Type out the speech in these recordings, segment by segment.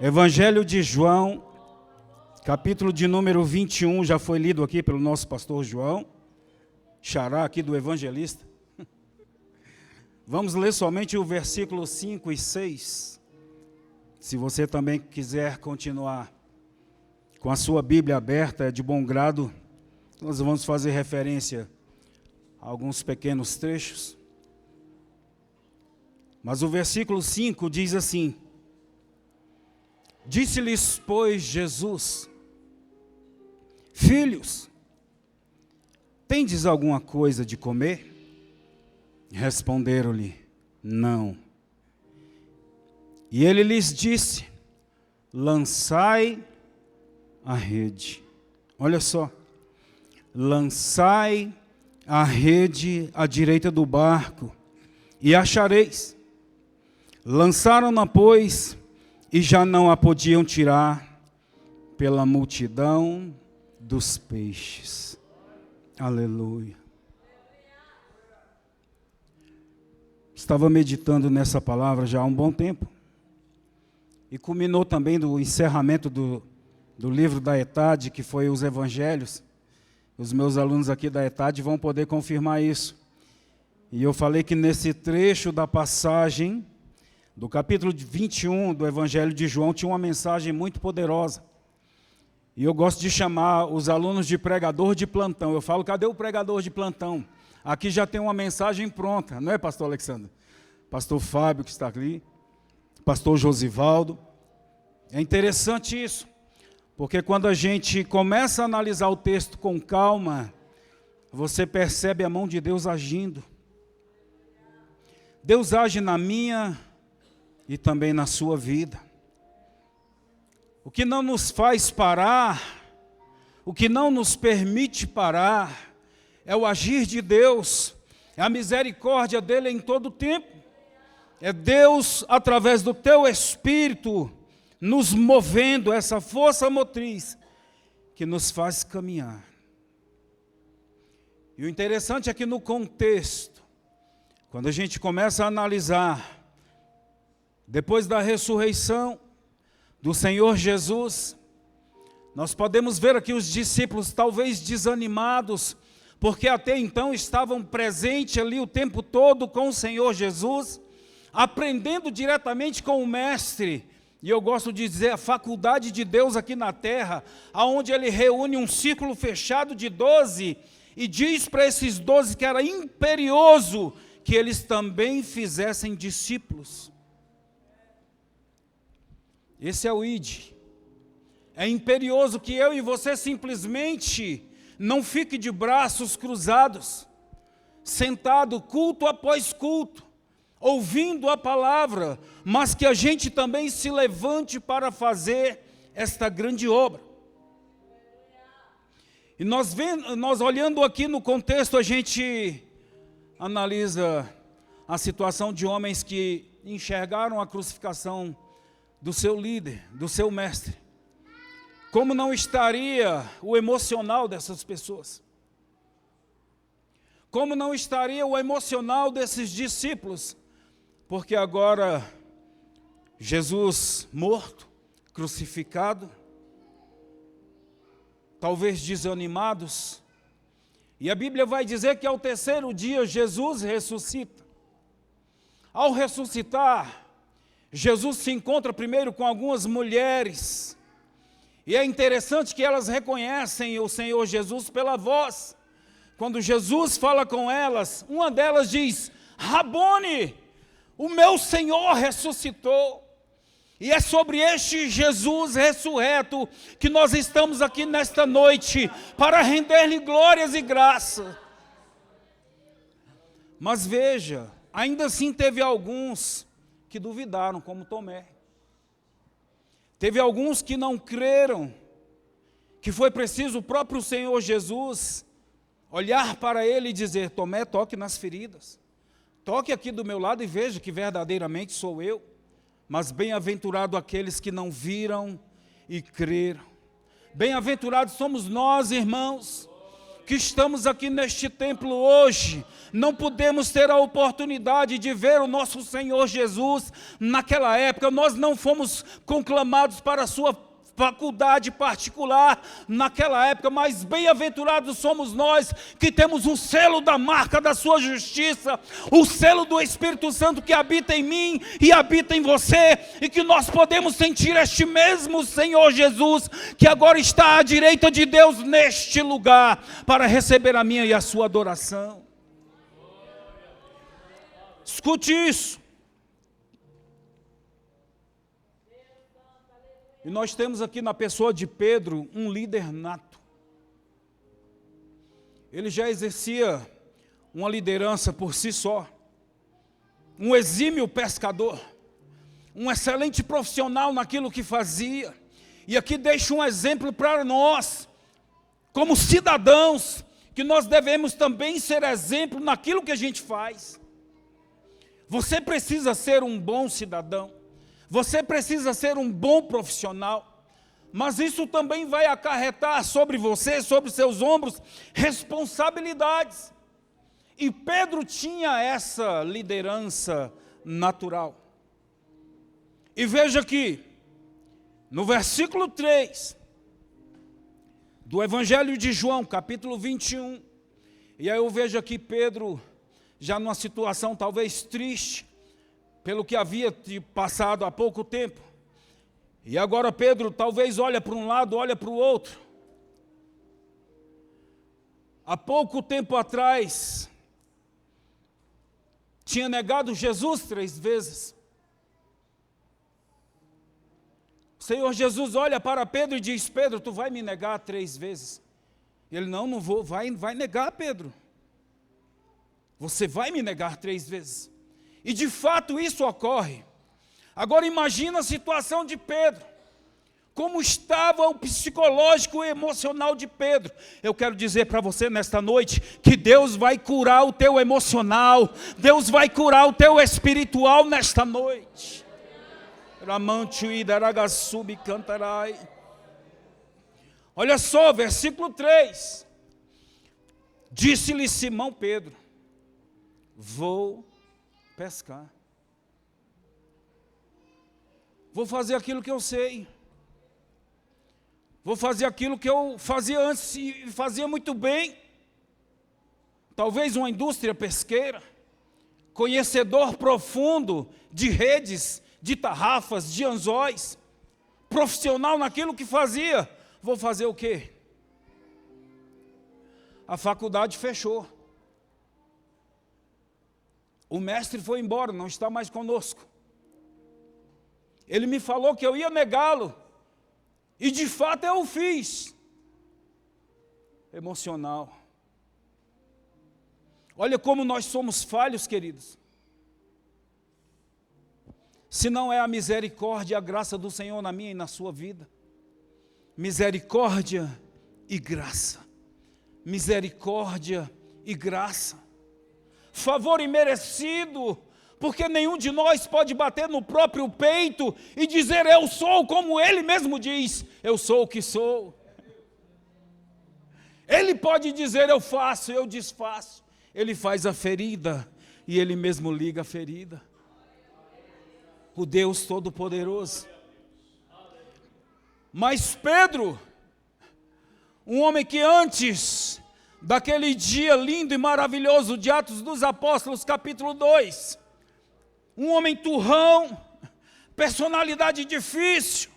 Evangelho de João, capítulo de número 21, já foi lido aqui pelo nosso pastor João, xará aqui do evangelista. Vamos ler somente o versículo 5 e 6. Se você também quiser continuar com a sua Bíblia aberta, é de bom grado, nós vamos fazer referência a alguns pequenos trechos. Mas o versículo 5 diz assim: Disse-lhes, pois, Jesus: Filhos, tendes alguma coisa de comer? Responderam-lhe: Não. E ele lhes disse: Lançai a rede. Olha só. Lançai a rede à direita do barco, e achareis. Lançaram-na, pois, e já não a podiam tirar pela multidão dos peixes. Aleluia. Estava meditando nessa palavra já há um bom tempo. E culminou também do encerramento do livro da ETAD, que foi os Evangelhos. Os meus alunos aqui da ETAD vão poder confirmar isso. E eu falei que nesse trecho da passagem, do capítulo 21 do Evangelho de João, tinha uma mensagem muito poderosa. E eu gosto de chamar os alunos de pregador de plantão. Eu falo, cadê o pregador de plantão? Aqui já tem uma mensagem pronta, não é, pastor Alexandre? Pastor Fábio, que está ali, pastor Josivaldo. É interessante isso, porque quando a gente começa a analisar o texto com calma, você percebe a mão de Deus agindo. Deus age na minha e também na sua vida. O que não nos faz parar, o que não nos permite parar, é o agir de Deus, é a misericórdia dele em todo o tempo. É Deus, através do teu Espírito, nos movendo, essa força motriz que nos faz caminhar. E o interessante é que no contexto, quando a gente começa a analisar, depois da ressurreição do Senhor Jesus, nós podemos ver aqui os discípulos talvez desanimados, porque até então estavam presentes ali o tempo todo com o Senhor Jesus, aprendendo diretamente com o Mestre. E eu gosto de dizer a faculdade de Deus aqui na terra, aonde ele reúne um círculo fechado de 12 e diz para esses 12 que era imperioso que eles também fizessem discípulos. Esse é o ID. É imperioso que eu e você simplesmente não fique de braços cruzados, sentado culto após culto, ouvindo a palavra, mas que a gente também se levante para fazer esta grande obra. E nós olhando aqui no contexto, a gente analisa a situação de homens que enxergaram a crucificação do seu líder, do seu mestre. Como não estaria o emocional dessas pessoas? Como não estaria o emocional desses discípulos? Porque agora, Jesus morto, crucificado, talvez desanimados, e a Bíblia vai dizer que ao terceiro dia Jesus ressuscita. Ao ressuscitar, Jesus se encontra primeiro com algumas mulheres, e é interessante que elas reconhecem o Senhor Jesus pela voz. Quando Jesus fala com elas, uma delas diz: Rabone, o meu Senhor ressuscitou. E é sobre este Jesus ressurreto que nós estamos aqui nesta noite, para render-lhe glórias e graça. Mas veja, ainda assim teve alguns que duvidaram, como Tomé. Teve alguns que não creram, que foi preciso o próprio Senhor Jesus olhar para ele e dizer: Tomé, toque nas feridas, toque aqui do meu lado e veja que verdadeiramente sou eu. Mas bem-aventurado aqueles que não viram e creram. Bem-aventurados somos nós, irmãos, que estamos aqui neste templo hoje, não pudemos ter a oportunidade de ver o nosso Senhor Jesus naquela época. Nós não fomos conclamados para a sua faculdade particular naquela época, mas bem-aventurados somos nós que temos o selo da marca da sua justiça, o selo do Espírito Santo que habita em mim e habita em você, e que nós podemos sentir este mesmo Senhor Jesus, que agora está à direita de Deus neste lugar, para receber a minha e a sua adoração. Escute isso. E nós temos aqui na pessoa de Pedro um líder nato. Ele já exercia uma liderança por si só, um exímio pescador, um excelente profissional naquilo que fazia. E aqui deixa um exemplo para nós, como cidadãos, que nós devemos também ser exemplo naquilo que a gente faz. Você precisa ser um bom cidadão. Você precisa ser um bom profissional, mas isso também vai acarretar sobre você, sobre seus ombros, responsabilidades. E Pedro tinha essa liderança natural. E veja aqui, no versículo 3, do Evangelho de João, capítulo 21, e aí eu vejo aqui Pedro, já numa situação talvez triste, pelo que havia passado há pouco tempo. E agora Pedro talvez olha para um lado, olha para o outro. Há pouco tempo atrás, tinha negado Jesus 3 vezes. O Senhor Jesus olha para Pedro e diz: Pedro, tu vai me negar 3 vezes. Ele: não vou, vai negar, Pedro. Você vai me negar 3 vezes. E de fato isso ocorre. Agora imagina a situação de Pedro. Como estava o psicológico e emocional de Pedro. Eu quero dizer para você nesta noite que Deus vai curar o teu emocional. Deus vai curar o teu espiritual nesta noite. Olha só, versículo 3. Disse-lhe Simão Pedro: vou pescar. Vou fazer aquilo que eu sei. Vou fazer aquilo que eu fazia antes e fazia muito bem. Talvez uma indústria pesqueira, conhecedor profundo de redes, de tarrafas, de anzóis, profissional naquilo que fazia. Vou fazer o quê? A faculdade fechou. O mestre foi embora, não está mais conosco. Ele me falou que eu ia negá-lo. E de fato eu o fiz. Emocional. Olha como nós somos falhos, queridos. Se não é a misericórdia e a graça do Senhor na minha e na sua vida. Misericórdia e graça. Misericórdia e graça. Favor imerecido, porque nenhum de nós pode bater no próprio peito e dizer eu sou, como ele mesmo diz, eu sou o que sou. Ele pode dizer eu faço, eu desfaço. Ele faz a ferida e ele mesmo liga a ferida. O Deus Todo-Poderoso. Mas Pedro, um homem que antes daquele dia lindo e maravilhoso de Atos dos Apóstolos, capítulo 2, um homem turrão, personalidade difícil,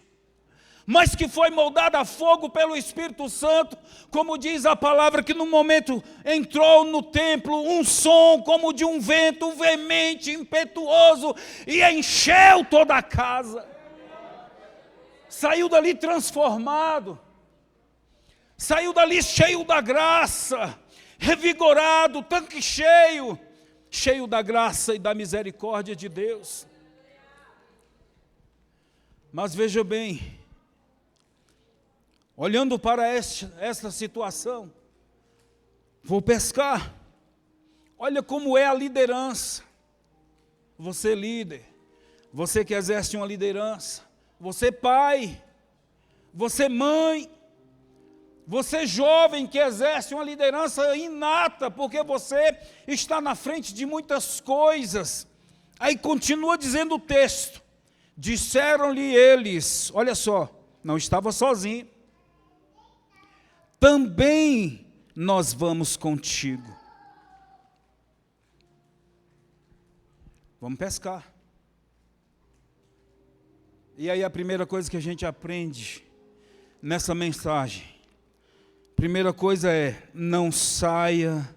mas que foi moldado a fogo pelo Espírito Santo, como diz a palavra, que no momento entrou no templo um som como de um vento veemente, impetuoso, e encheu toda a casa. Saiu dali transformado, saiu dali cheio da graça, revigorado, tanque cheio, cheio da graça e da misericórdia de Deus. Mas veja bem, olhando para esta situação, vou pescar. Olha como é a liderança. Você líder, você que exerce uma liderança, você pai, você mãe, Você jovem que exerce uma liderança inata, porque você está na frente de muitas coisas. Aí continua dizendo o texto: disseram-lhe eles, olha só, não estava sozinho, também nós vamos contigo. Vamos pescar. E aí a primeira coisa que a gente aprende nessa mensagem, primeira coisa é: não saia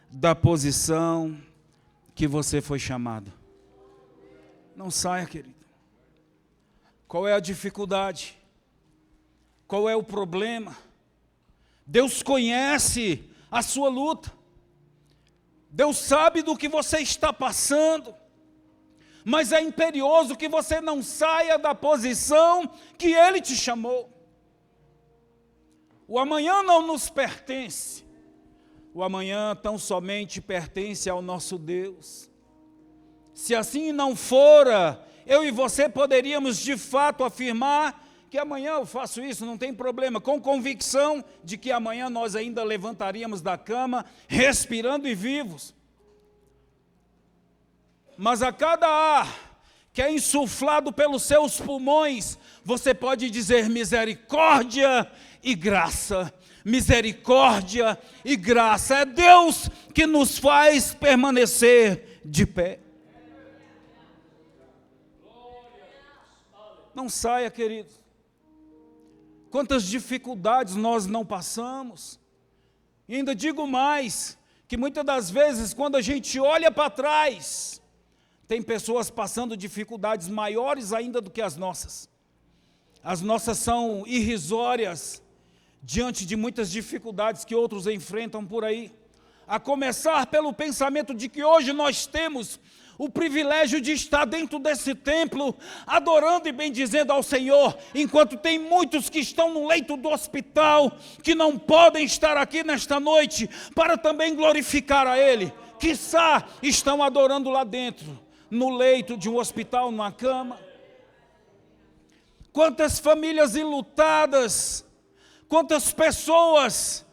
da posição que você foi chamado. Não saia, querido. Qual é a dificuldade? Qual é o problema? Deus conhece a sua luta. Deus sabe do que você está passando. Mas é imperioso que você não saia da posição que Ele te chamou. O amanhã não nos pertence. O amanhã tão somente pertence ao nosso Deus. Se assim não fora, eu e você poderíamos de fato afirmar que amanhã eu faço isso, não tem problema, com convicção de que amanhã nós ainda levantaríamos da cama, respirando e vivos. Mas a cada ar que é insuflado pelos seus pulmões, você pode dizer misericórdia e graça. Misericórdia e graça. É Deus que nos faz permanecer de pé. Não saia, queridos. Quantas dificuldades nós não passamos. E ainda digo mais, que muitas das vezes quando a gente olha para trás, tem pessoas passando dificuldades maiores ainda do que as nossas. As nossas são irrisórias diante de muitas dificuldades que outros enfrentam por aí. A começar pelo pensamento de que hoje nós temos o privilégio de estar dentro desse templo, adorando e bendizendo ao Senhor, enquanto tem muitos que estão no leito do hospital, que não podem estar aqui nesta noite, para também glorificar a Ele. Quiçá estão adorando lá dentro, no leito de um hospital, numa cama. Quantas famílias enlutadas, quantas pessoas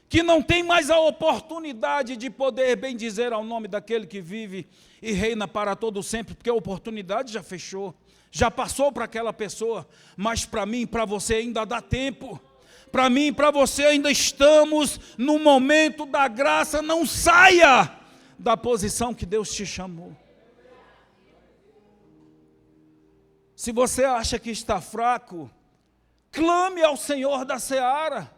que não têm mais a oportunidade de poder bendizer ao nome daquele que vive e reina para todo sempre, porque a oportunidade já fechou, já passou para aquela pessoa, mas para mim e para você ainda dá tempo. Para mim e para você ainda estamos no momento da graça. Não saia da posição que Deus te chamou. Se você acha que está fraco, clame ao Senhor da seara.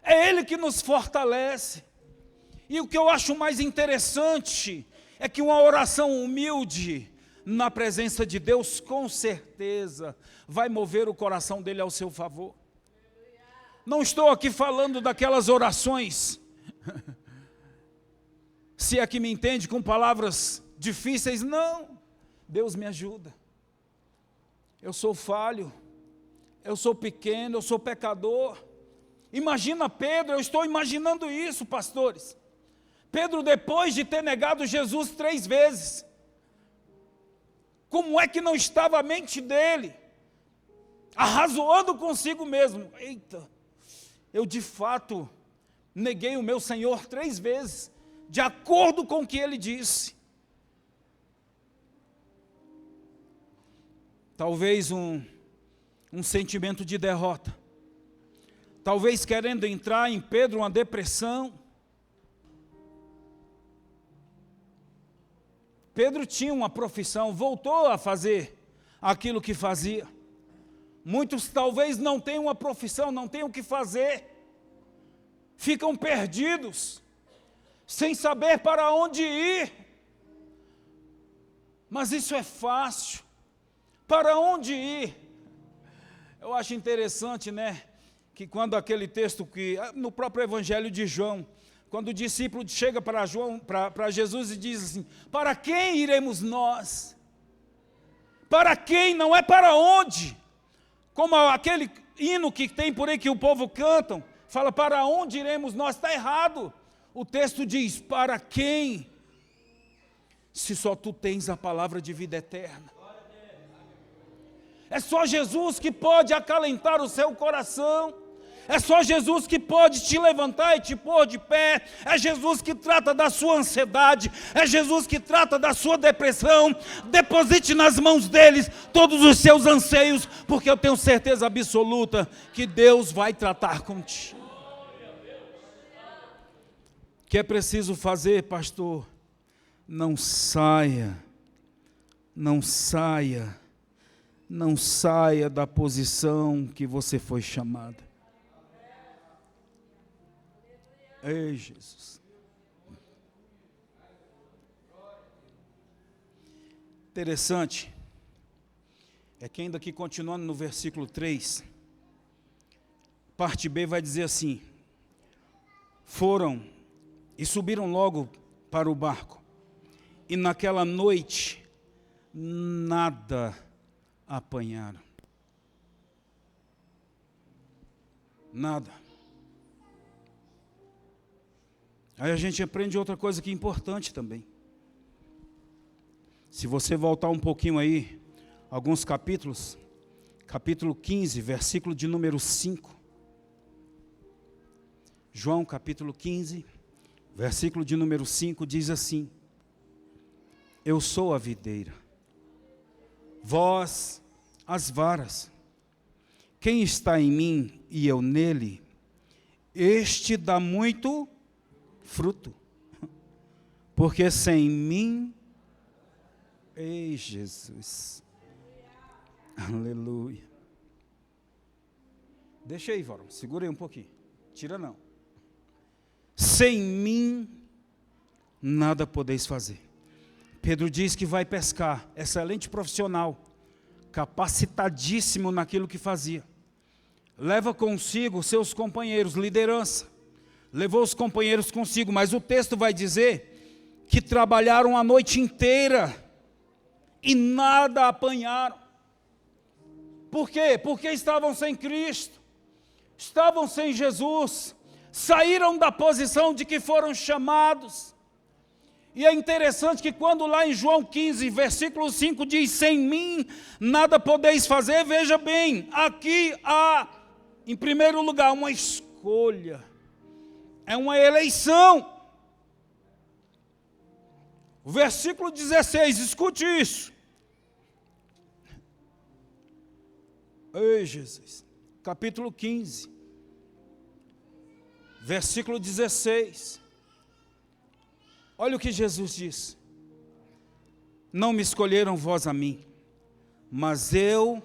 É Ele que nos fortalece. E o que eu acho mais interessante é que uma oração humilde na presença de Deus, com certeza, vai mover o coração dele ao seu favor. Não estou aqui falando daquelas orações, se é que me entende, com palavras difíceis, não. Deus me ajuda. Eu sou falho, eu sou pequeno, eu sou pecador. Imagina Pedro, eu estou imaginando isso, pastores. Pedro, depois de ter negado Jesus 3 vezes, como é que não estava a mente dele arrazoando consigo mesmo? Eita, eu de fato neguei o meu Senhor 3 vezes, de acordo com o que ele disse. Talvez um sentimento de derrota, talvez querendo entrar em Pedro uma depressão. Pedro tinha uma profissão, voltou a fazer aquilo que fazia. Muitos talvez não tenham uma profissão, não tenham o que fazer, ficam perdidos, sem saber para onde ir. Mas isso é fácil. Para onde ir? Eu acho interessante, né, que quando aquele texto que no próprio Evangelho de João, quando o discípulo chega para Jesus e diz assim: para quem iremos nós? Para quem, não é para onde? Como aquele hino que tem por aí que o povo canta, fala para onde iremos nós? Está errado. O texto diz: para quem? Se só tu tens a palavra de vida eterna. É só Jesus que pode acalentar o seu coração. É só Jesus que pode te levantar e te pôr de pé. É Jesus que trata da sua ansiedade. É Jesus que trata da sua depressão. Deposite nas mãos deles todos os seus anseios, porque eu tenho certeza absoluta que Deus vai tratar contigo. O que é preciso fazer, pastor? Não saia da posição que você foi chamada. Ei, Jesus. Interessante é que ainda aqui continuando no versículo 3, parte B vai dizer assim: foram e subiram logo para o barco, e naquela noite nada apanharam. Nada. Aí a gente aprende outra coisa que é importante também. Se você voltar um pouquinho aí, alguns capítulos, capítulo 15, versículo de número 5. João capítulo 15, versículo de número 5 diz assim: eu sou a videira, vós as varas. Quem está em mim e eu nele, este dá muito fruto, porque sem mim, ei Jesus, aleluia. Deixa aí, varão, segura aí um pouquinho, tira não. Sem mim, nada podeis fazer. Pedro diz que vai pescar, excelente profissional, capacitadíssimo naquilo que fazia. Leva consigo seus companheiros, liderança. Levou os companheiros consigo, mas o texto vai dizer que trabalharam a noite inteira e nada apanharam. Por quê? Porque estavam sem Cristo, estavam sem Jesus, saíram da posição de que foram chamados. E é interessante que quando lá em João 15, versículo 5 diz: sem mim nada podeis fazer, veja bem, aqui há, em primeiro lugar, uma escolha. É uma eleição. O versículo 16, escute isso. Ei, Jesus. Capítulo 15, versículo 16. Olha o que Jesus diz: não me escolheram vós a mim, mas eu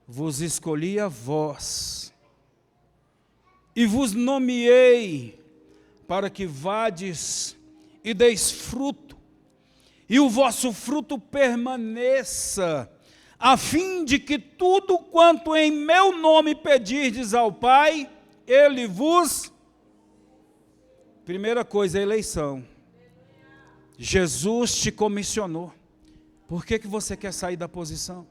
vos escolhi a vós, e vos nomeei para que vades e deis fruto, e o vosso fruto permaneça, a fim de que tudo quanto em meu nome pedirdes ao Pai, Ele vos... Primeira coisa, eleição. Jesus te comissionou. Por que você quer sair da posição?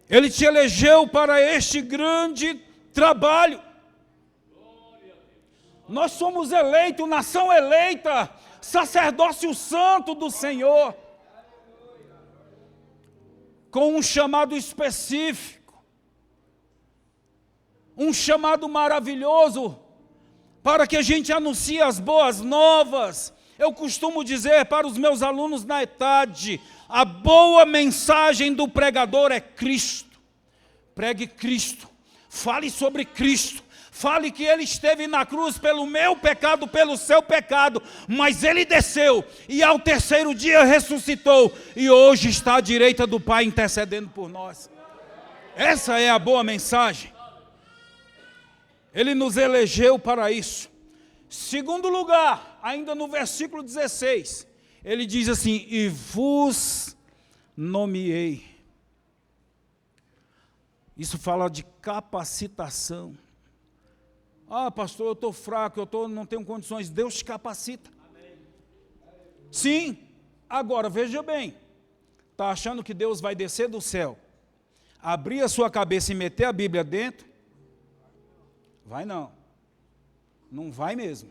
Ele te elegeu para este grande trabalho. Nós somos eleitos, nação eleita, sacerdócio santo do Senhor, com um chamado específico, um chamado maravilhoso, para que a gente anuncie as boas novas. Eu costumo dizer para os meus alunos na ETAD, a boa mensagem do pregador é Cristo. Pregue Cristo, fale sobre Cristo, fale que Ele esteve na cruz pelo meu pecado, pelo seu pecado, mas Ele desceu e ao terceiro dia ressuscitou e hoje está à direita do Pai intercedendo por nós. Essa é a boa mensagem. Ele nos elegeu para isso. Segundo lugar, ainda no versículo 16, ele diz assim: e vos nomeei. Isso fala de capacitação. Ah, pastor, eu estou fraco, não tenho condições. Deus te capacita. Sim, agora veja bem, está achando que Deus vai descer do céu, abrir a sua cabeça e meter a Bíblia dentro? Vai não, não vai mesmo.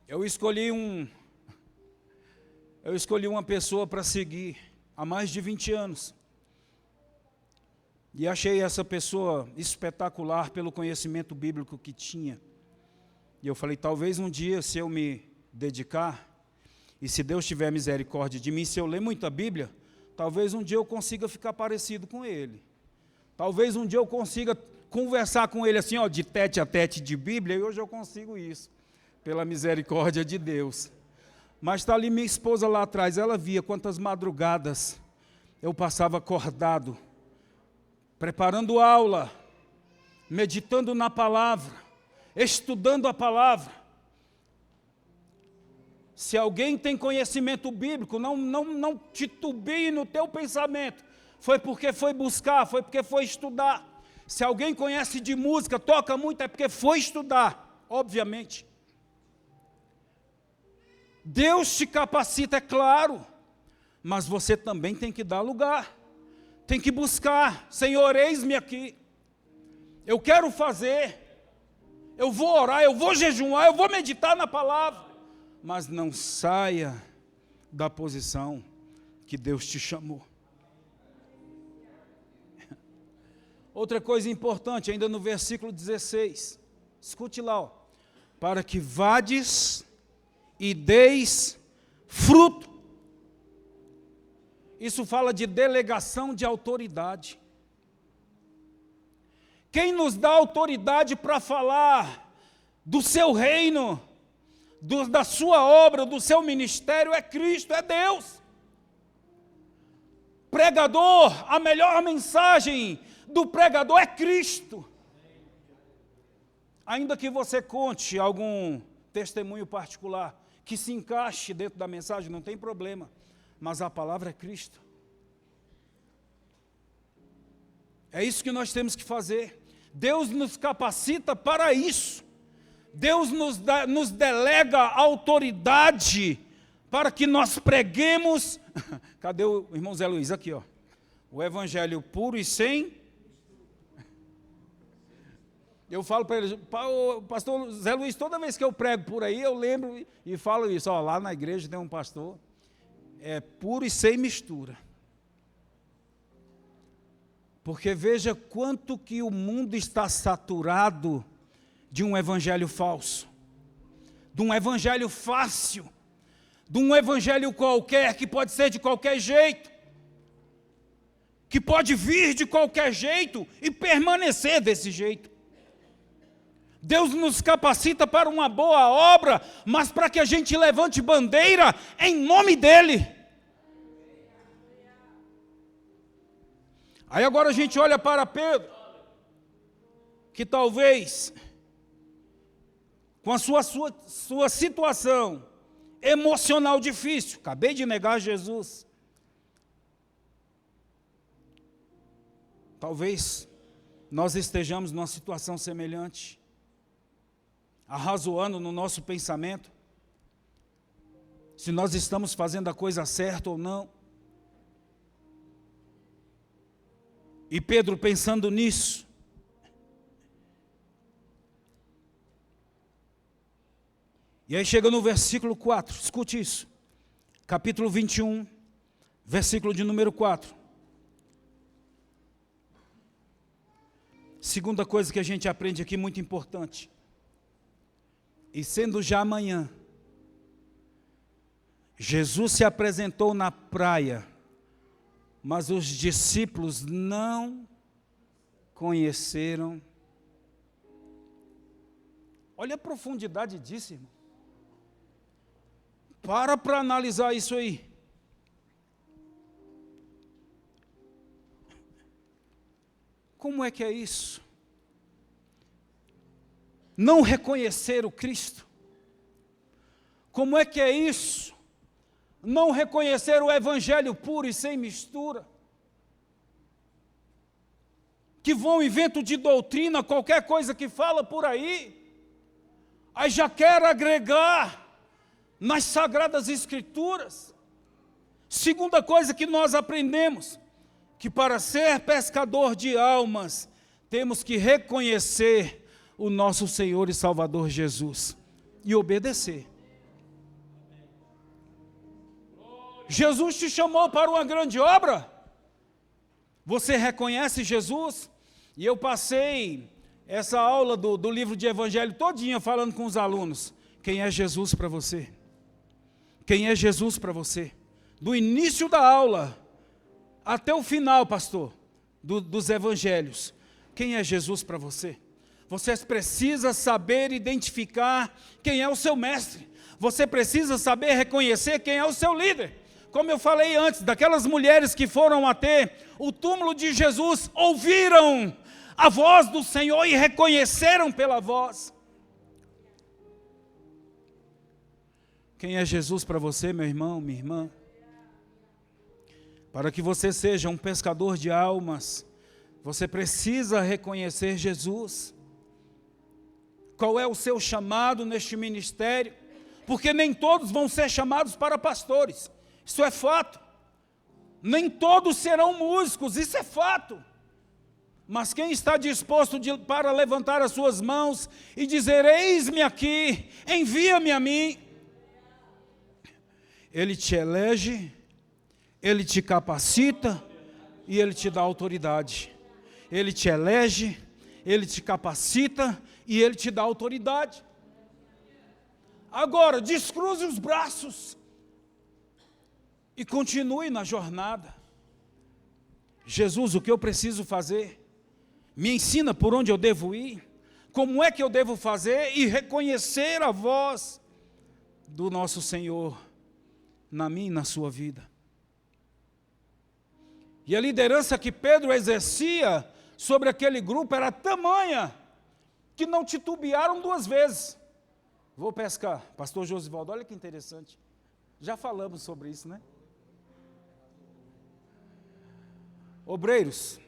Eu escolhi uma pessoa para seguir há mais de 20 anos, E achei essa pessoa espetacular pelo conhecimento bíblico que tinha. E eu falei, talvez um dia, se eu me dedicar, e se Deus tiver misericórdia de mim, se eu ler muita Bíblia, talvez um dia eu consiga ficar parecido com ele. Talvez um dia eu consiga conversar com ele assim, ó, de tete a tete de Bíblia, e hoje eu consigo isso, pela misericórdia de Deus. Mas está ali minha esposa lá atrás, ela via quantas madrugadas eu passava acordado, preparando aula, meditando na palavra, estudando a palavra. Se alguém tem conhecimento bíblico, não titubie no teu pensamento. Foi porque foi buscar, foi porque foi estudar. Se alguém conhece de música, toca muito, é porque foi estudar, obviamente. Deus te capacita, é claro, mas você também tem que dar lugar. Tem que buscar, Senhor, eis-me aqui. Eu quero fazer, eu vou orar, eu vou jejuar, eu vou meditar na palavra. Mas não saia da posição que Deus te chamou. Outra coisa importante, ainda no versículo 16, escute lá, ó, para que vades e deis fruto. Isso fala de delegação de autoridade. Quem nos dá autoridade para falar do seu reino, da sua obra, do seu ministério, é Cristo, é Deus. Pregador, a melhor mensagem do pregador é Cristo. Ainda que você conte algum testemunho particular que se encaixe dentro da mensagem, não tem problema, mas a palavra é Cristo. É isso que nós temos que fazer. Deus nos capacita para isso. Deus nos delega autoridade para que nós preguemos. Cadê o irmão Zé Luiz? Aqui, ó. O evangelho puro e sem. Eu falo para ele, pastor Zé Luiz, toda vez que eu prego por aí, eu lembro e falo isso. Ó, lá na igreja tem um pastor, é puro e sem mistura. Porque veja quanto que o mundo está saturado de um evangelho falso, de um evangelho fácil, de um evangelho qualquer, que pode ser de qualquer jeito, que pode vir de qualquer jeito e permanecer desse jeito. Deus nos capacita para uma boa obra, mas para que a gente levante bandeira em nome dEle. Aí agora a gente olha para Pedro, que talvez, com a sua situação emocional difícil, acabei de negar Jesus, talvez nós estejamos numa situação semelhante, arrazoando no nosso pensamento, se nós estamos fazendo a coisa certa ou não. E Pedro pensando nisso, e aí chega no versículo 4, escute isso, capítulo 21, versículo de número 4. Segunda coisa que a gente aprende aqui, muito importante. E sendo já amanhã, Jesus se apresentou na praia, mas os discípulos não conheceram. Olha a profundidade disso, irmão. Para analisar isso aí. Como é que é isso? Não reconhecer o Cristo. Como é que é isso? Não reconhecer o evangelho puro e sem mistura. Que vão em vento de doutrina, qualquer coisa que fala por aí, aí já quer agregar nas sagradas escrituras. Segunda coisa que nós aprendemos, que para ser pescador de almas, temos que reconhecer o nosso Senhor e Salvador Jesus e obedecer. Jesus te chamou para uma grande obra, Você reconhece Jesus? E eu passei essa aula do livro de Evangelho todinha falando com os alunos. Quem é Jesus para você? Quem é Jesus para você? Do início da aula até o final, pastor, dos Evangelhos. Quem é Jesus para você? Você precisa saber identificar quem é o seu mestre. Você precisa saber reconhecer quem é o seu líder. Como eu falei antes, daquelas mulheres que foram até o túmulo de Jesus, ouviram a voz do Senhor e reconheceram pela voz. Quem é Jesus para você, meu irmão, minha irmã? Para que você seja um pescador de almas, você precisa reconhecer Jesus. Qual é o seu chamado neste ministério? Porque nem todos vão ser chamados para pastores. Isso é fato. Nem todos serão músicos, isso é fato. Mas quem está disposto para levantar as suas mãos e dizer, eis-me aqui, envia-me a mim. Ele te elege, Ele te capacita e Ele te dá autoridade. Ele te elege, Ele te capacita e Ele te dá autoridade. Agora, descruze os braços e continue na jornada. Jesus, o que eu preciso fazer? Me ensina por onde eu devo ir? Como é que eu devo fazer? E reconhecer a voz do nosso Senhor na minha e na sua vida. E a liderança que Pedro exercia sobre aquele grupo era tamanha que não titubearam duas vezes. Vou pescar. Pastor Josivaldo, olha que interessante. Já falamos sobre isso, né? Obreiros,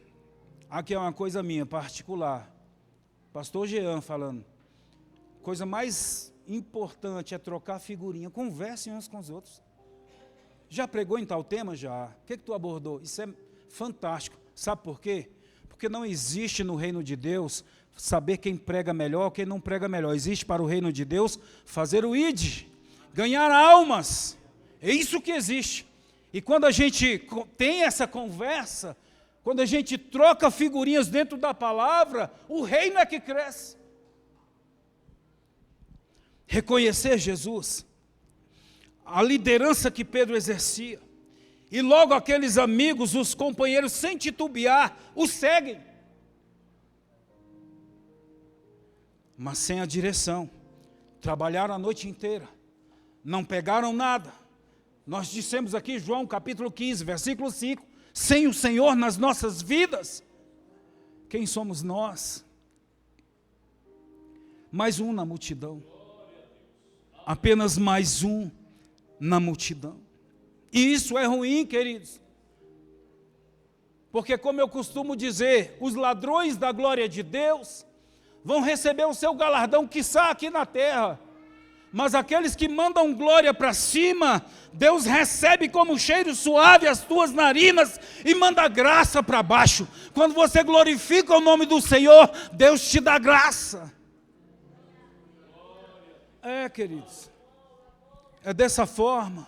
aqui é uma coisa minha, particular. Pastor Jean falando. Coisa mais importante é trocar figurinha. Conversem uns com os outros. Já pregou em tal tema? Já. O que tu abordou? Isso é fantástico. Sabe por quê? Porque não existe no reino de Deus saber quem prega melhor, quem não prega melhor. Existe para o reino de Deus fazer o ID, ganhar almas. É isso que existe. E quando a gente tem essa conversa, quando a gente troca figurinhas dentro da palavra, o reino é que cresce. Reconhecer Jesus, a liderança que Pedro exercia, e logo aqueles amigos, os companheiros, sem titubear, o seguem. Mas sem a direção, trabalharam a noite inteira, não pegaram nada. Nós dissemos aqui, João capítulo 15, versículo 5, sem o Senhor nas nossas vidas, quem somos nós? Mais um na multidão, apenas mais um na multidão. E isso é ruim, queridos, porque como eu costumo dizer, os ladrões da glória de Deus vão receber o seu galardão, quiçá aqui na terra, mas aqueles que mandam glória para cima, Deus recebe como cheiro suave as tuas narinas e manda graça para baixo. Quando você glorifica o nome do Senhor, Deus te dá graça. Queridos, é dessa forma.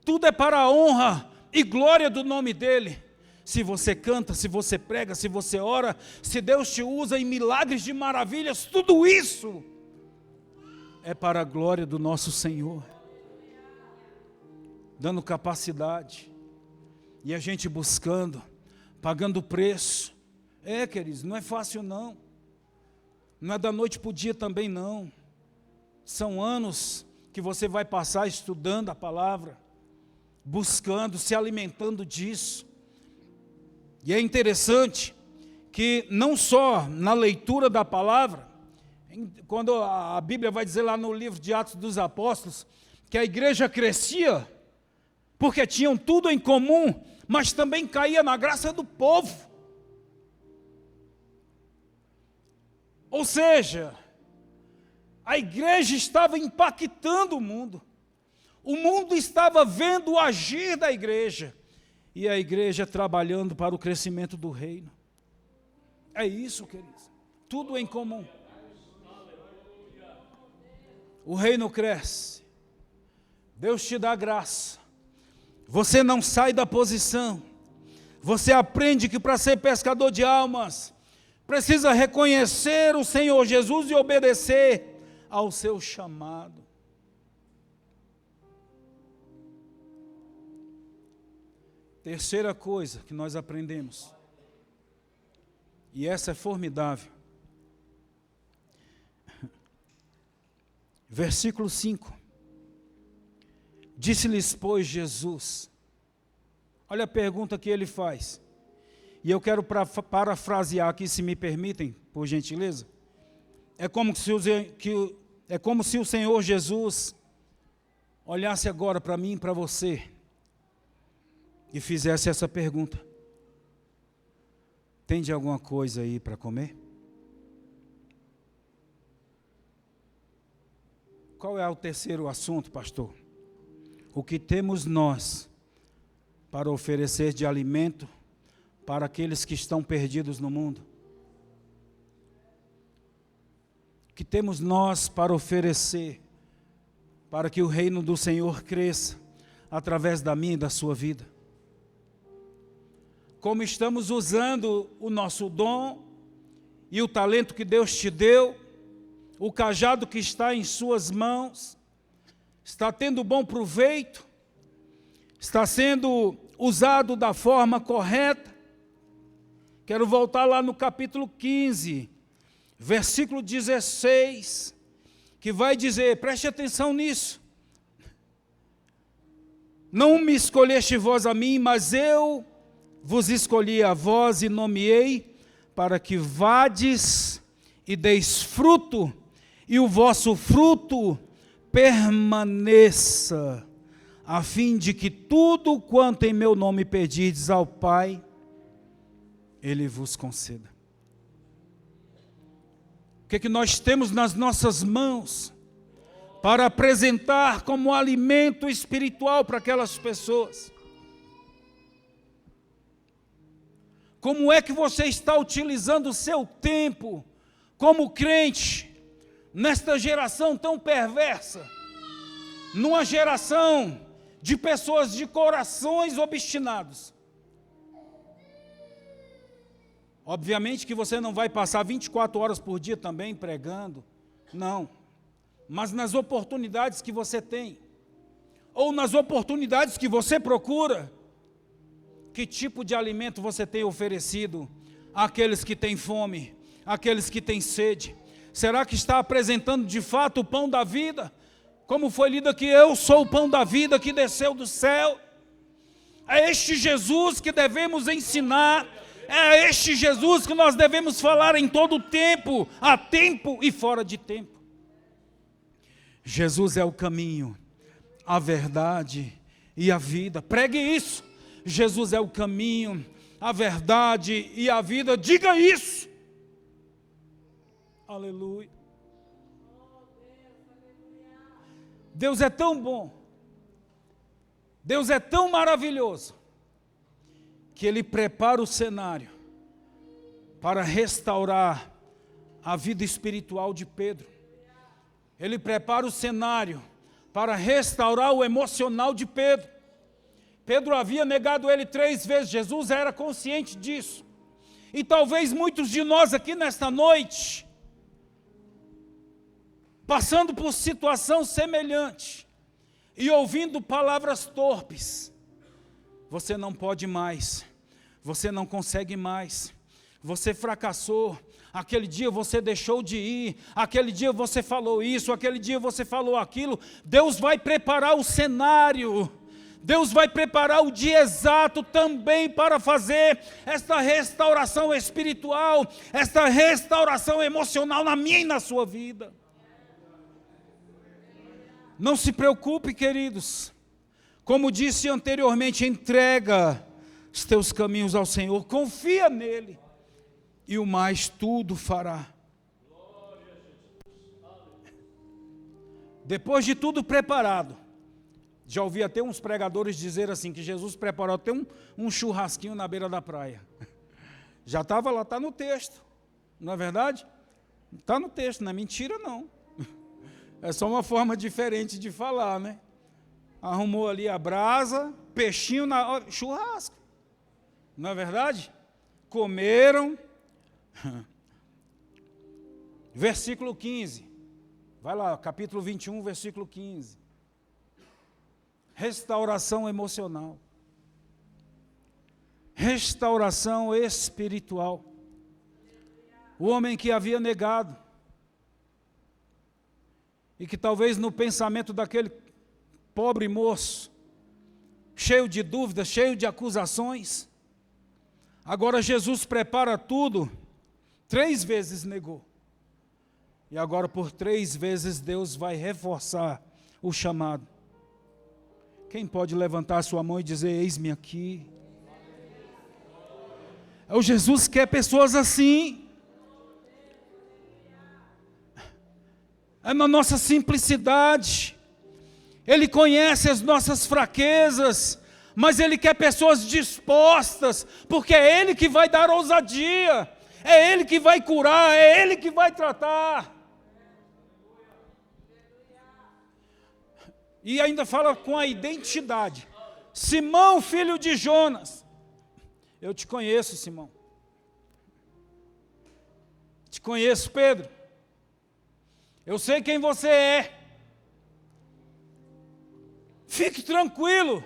Tudo é para a honra e glória do nome dEle. Se você canta, se você prega, se você ora, se Deus te usa em milagres de maravilhas, tudo isso é para a glória do nosso Senhor, dando capacidade, e a gente buscando, pagando preço. Queridos, não é fácil não, não é da noite para o dia também não, são anos que você vai passar estudando a palavra, buscando, se alimentando disso. E é interessante que não só na leitura da palavra, quando a Bíblia vai dizer lá no livro de Atos dos Apóstolos, que a igreja crescia, porque tinham tudo em comum, mas também caía na graça do povo. Ou seja, a igreja estava impactando o mundo estava vendo o agir da igreja, e a igreja trabalhando para o crescimento do reino. É isso, queridos, tudo em comum. O reino cresce, Deus te dá graça, você não sai da posição, Você aprende que para ser pescador de almas, precisa reconhecer o Senhor Jesus e obedecer ao seu chamado. Terceira coisa que nós aprendemos, e essa é formidável. Versículo 5. Disse-lhes, pois, Jesus. Olha a pergunta que ele faz. E eu quero parafrasear aqui, se me permitem, por gentileza. É como se o Senhor Jesus olhasse agora para mim e para você e fizesse essa pergunta: tem de alguma coisa aí para comer? Qual é o terceiro assunto, pastor? O que temos nós para oferecer de alimento para aqueles que estão perdidos no mundo? O que temos nós para oferecer para que o reino do Senhor cresça através da minha e da sua vida? Como estamos usando o nosso dom e o talento que Deus te deu, o cajado que está em suas mãos, está tendo bom proveito, está sendo usado da forma correta? Quero voltar lá no capítulo 15, versículo 16, que vai dizer, preste atenção nisso: não me escolheste vós a mim, mas eu vos escolhi a vós e nomeei para que vades e deis fruto, e o vosso fruto permaneça, a fim de que tudo quanto em meu nome pedirdes ao Pai, Ele vos conceda. O que nós temos nas nossas mãos para apresentar como alimento espiritual para aquelas pessoas? Como é que você está utilizando o seu tempo como crente nesta geração tão perversa, numa geração de pessoas de corações obstinados? Obviamente que você não vai passar 24 horas por dia também pregando, não, mas nas oportunidades que você tem, ou nas oportunidades que você procura, que tipo de alimento você tem oferecido àqueles que têm fome, àqueles que têm sede? Será que está apresentando de fato o pão da vida? Como foi lido aqui, eu sou o pão da vida que desceu do céu. É este Jesus que devemos ensinar, é este Jesus que nós devemos falar em todo o tempo, a tempo e fora de tempo. Jesus é o caminho, a verdade e a vida. Pregue isso. Jesus é o caminho, a verdade e a vida. Diga isso. Aleluia. Deus é tão bom, Deus é tão maravilhoso, que Ele prepara o cenário para restaurar a vida espiritual de Pedro. Ele prepara o cenário para restaurar o emocional de Pedro. Pedro havia negado Ele 3 vezes, Jesus era consciente disso. E talvez muitos de nós aqui nesta noite, passando por situação semelhante e ouvindo palavras torpes, você não pode mais, você não consegue mais, você fracassou, aquele dia você deixou de ir, aquele dia você falou isso, aquele dia você falou aquilo. Deus vai preparar o cenário, Deus vai preparar o dia exato também para fazer esta restauração espiritual, esta restauração emocional na minha e na sua vida. Não se preocupe, queridos. Como disse anteriormente, entrega os teus caminhos ao Senhor, confia nele, e o mais tudo fará. Depois de tudo preparado, já ouvi até uns pregadores dizer assim, que Jesus preparou até um churrasquinho na beira da praia. Já estava lá, está no texto, não é verdade? Está no texto, não é mentira não. É só uma forma diferente de falar, né? Arrumou ali a brasa, peixinho, churrasco. Não é verdade? Comeram. Versículo 15. Vai lá, capítulo 21, versículo 15. Restauração emocional. Restauração espiritual. O homem que havia negado, e que talvez no pensamento daquele pobre moço, cheio de dúvidas, cheio de acusações, agora Jesus prepara tudo, 3 vezes negou. E agora por 3 vezes Deus vai reforçar o chamado. Quem pode levantar sua mão e dizer, eis-me aqui? O Jesus quer pessoas assim. É na nossa simplicidade. Ele conhece as nossas fraquezas, mas Ele quer pessoas dispostas, porque é Ele que vai dar ousadia, é Ele que vai curar, é Ele que vai tratar. E ainda fala com a identidade. Simão, filho de Jonas. Eu te conheço, Simão. Te conheço, Pedro. Eu sei quem você é. Fique tranquilo.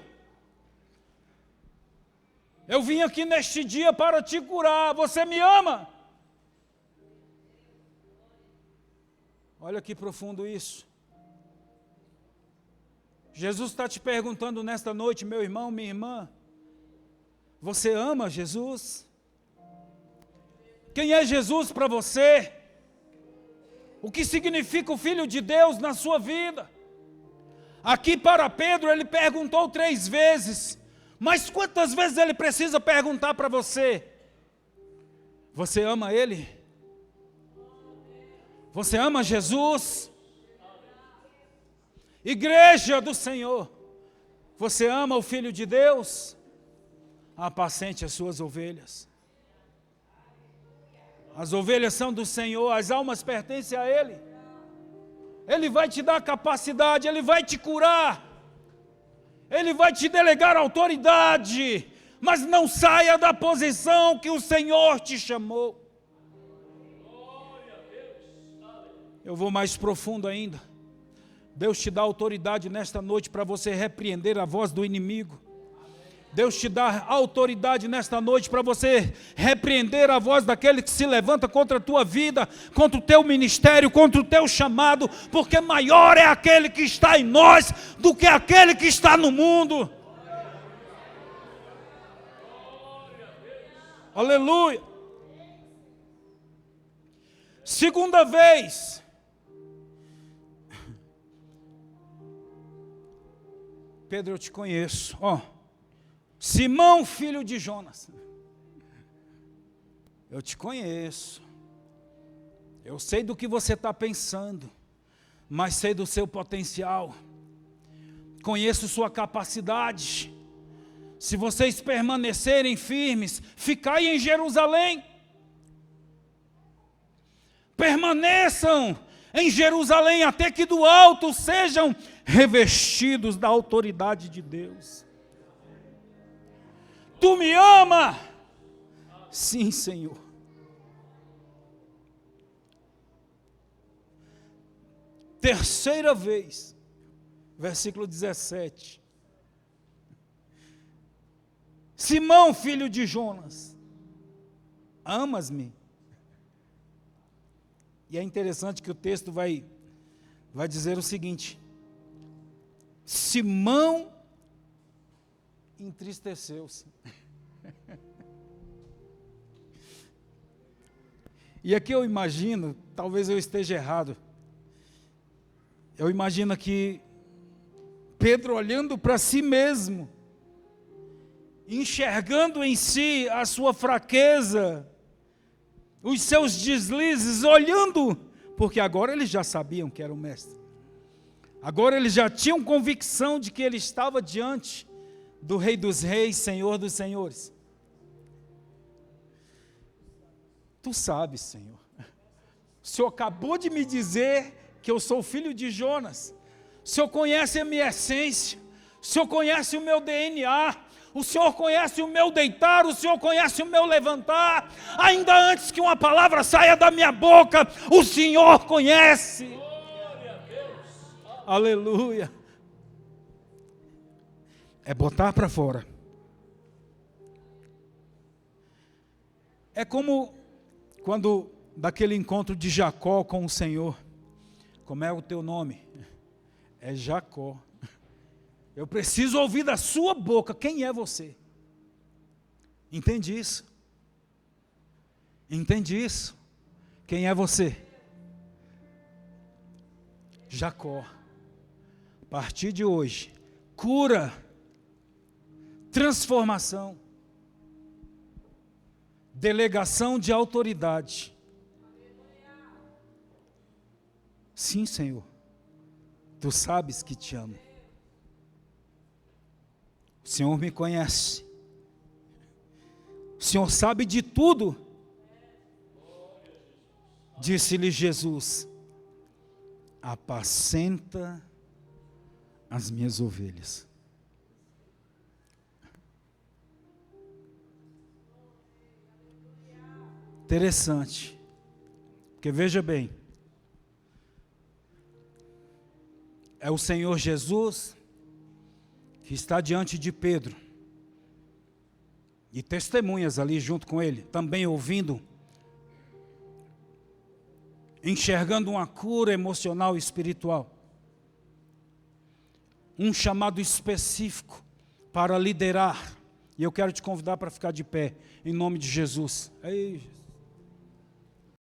Eu vim aqui neste dia para te curar. Você me ama? Olha que profundo isso. Jesus está te perguntando nesta noite, meu irmão, minha irmã. Você ama Jesus? Quem é Jesus para você? O que significa o Filho de Deus na sua vida? Aqui para Pedro ele perguntou 3 vezes, mas quantas vezes ele precisa perguntar para você? Você ama Ele? Você ama Jesus? Igreja do Senhor, você ama o Filho de Deus? Apacente as suas ovelhas. As ovelhas são do Senhor, as almas pertencem a Ele. Ele vai te dar capacidade, Ele vai te curar, Ele vai te delegar autoridade, mas não saia da posição que o Senhor te chamou. Eu vou mais profundo ainda. Deus te dá autoridade nesta noite para você repreender a voz do inimigo. Deus te dá autoridade nesta noite para você repreender a voz daquele que se levanta contra a tua vida, contra o teu ministério, contra o teu chamado, porque maior é aquele que está em nós do que aquele que está no mundo. Aleluia. Segunda vez. Pedro, eu te conheço. Simão, filho de Jonas. Eu te conheço. Eu sei do que você está pensando, mas sei do seu potencial. Conheço sua capacidade. Se vocês permanecerem firmes, ficai em Jerusalém. Permaneçam em Jerusalém até que do alto sejam revestidos da autoridade de Deus. Tu me ama? Sim, Senhor. Terceira vez, versículo 17. Simão, filho de Jonas, amas-me? E é interessante que o texto vai dizer o seguinte: Simão entristeceu-se. E aqui eu imagino, talvez eu esteja errado, eu imagino que Pedro olhando para si mesmo, enxergando em si a sua fraqueza, os seus deslizes, olhando, porque agora eles já sabiam que era o mestre. Agora eles já tinham convicção de que ele estava diante do Rei dos Reis, Senhor dos Senhores. Tu sabes, Senhor. O Senhor acabou de me dizer que eu sou filho de Jonas. O Senhor conhece a minha essência. O O Senhor conhece o meu DNA. O Senhor conhece o meu deitar, o Senhor conhece o meu levantar. Ainda antes que uma palavra saia da minha boca, o Senhor conhece. Aleluia. É botar para fora. É como quando daquele encontro de Jacó com o Senhor. Como é o teu nome? É Jacó. Eu preciso ouvir da sua boca quem é você. Entende isso? Entende isso? Quem é você? Jacó. A partir de hoje, cura, transformação, delegação de autoridade. Sim, Senhor. Tu sabes que te amo. O Senhor me conhece. O Senhor sabe de tudo. Disse-lhe Jesus: apacenta as minhas ovelhas. Interessante. Porque veja bem, é o Senhor Jesus que está diante de Pedro, e testemunhas ali junto com ele, também ouvindo, enxergando uma cura emocional e espiritual, um chamado específico para liderar, e eu quero te convidar para ficar de pé, em nome de Jesus. Ei, Jesus.